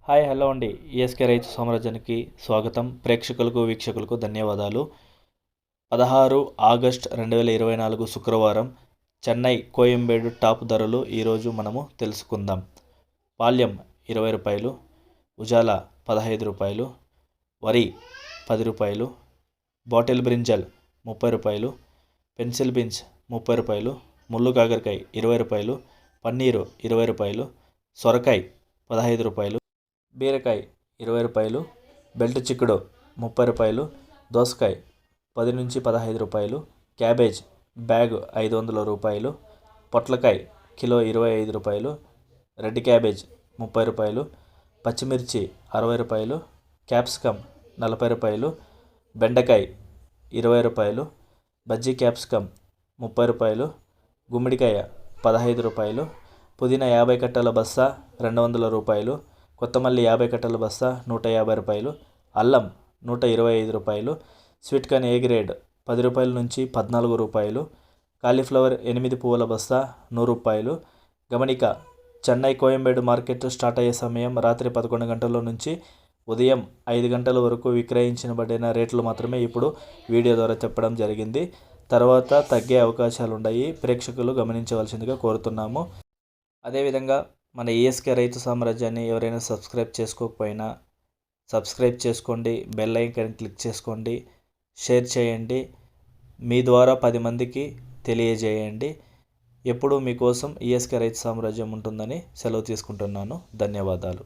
Hi hello అండి. ESK రైతు సామ్రాజ్యానికి స్వాగతం. ప్రేక్షకులకు వీక్షకులకు ధన్యవాదాలు. 16 ఆగస్ట్ 2024 శుక్రవారం చెన్నై కోయంబేడు టాప్ ధరలు ఈరోజు మనము తెలుసుకుందాం. పాల్యం 20 రూపాయలు, ఉజాల 15 రూపాయలు, వరి 10 రూపాయలు, బాటిల్ బ్రింజల్ 30 రూపాయలు, పెన్సిల్ బీన్స్ 30 రూపాయలు, ముళ్ళు కాకరకాయ 20 రూపాయలు, పన్నీరు 20 రూపాయలు, సొరకాయ 15 రూపాయలు, బీరకాయ 20 రూపాయలు, బెల్ట్ చిక్కుడు 30 రూపాయలు, దోసకాయ 10 నుంచి 15 రూపాయలు, క్యాబేజ్ బ్యాగ్ 500 రూపాయలు, పొట్లకాయ కిలో 25 రూపాయలు, రెడ్ క్యాబేజ్ 30 రూపాయలు, పచ్చిమిర్చి 60 రూపాయలు, క్యాప్సికమ్ 40 రూపాయలు, బెండకాయ 20 రూపాయలు, బజ్జీ క్యాప్సికమ్ 30 రూపాయలు, గుమ్మడికాయ 15 రూపాయలు, పుదీనా 50 కట్టల బస్తా 200 రూపాయలు, కొత్తమల్లి 50 కట్టల బస్తా 150 రూపాయలు, అల్లం 125 రూపాయలు, స్వీట్ కార్న్ ఏ గ్రేడ్ 10 రూపాయల నుంచి 14 రూపాయలు, కాలీఫ్లవర్ 8 పువ్వుల బస్తా 100 రూపాయలు. గమనిక, చెన్నై కోయంబేడు మార్కెట్ స్టార్ట్ అయ్యే సమయం రాత్రి 11 గంటల నుంచి ఉదయం 5 గంటల వరకు విక్రయించబడిన రేట్లు మాత్రమే ఇప్పుడు వీడియో ద్వారా చెప్పడం జరిగింది. తర్వాత తగ్గే అవకాశాలు ఉన్నాయి, ప్రేక్షకులు గమనించవలసిందిగా కోరుతున్నాము. అదేవిధంగా మన ఈఎస్కే రైతు సామ్రాజ్యాన్ని ఎవరైనా సబ్స్క్రైబ్ చేసుకోకపోయినా సబ్స్క్రైబ్ చేసుకోండి, బెల్ ఐకాన్ క్లిక్ చేసుకోండి, షేర్ చేయండి, మీ ద్వారా 10 మందికి తెలియజేయండి. ఎప్పుడూ మీకోసం ఈఎస్కే రైతు సామ్రాజ్యం ఉంటుందని సెలవు తీసుకుంటున్నాను. ధన్యవాదాలు.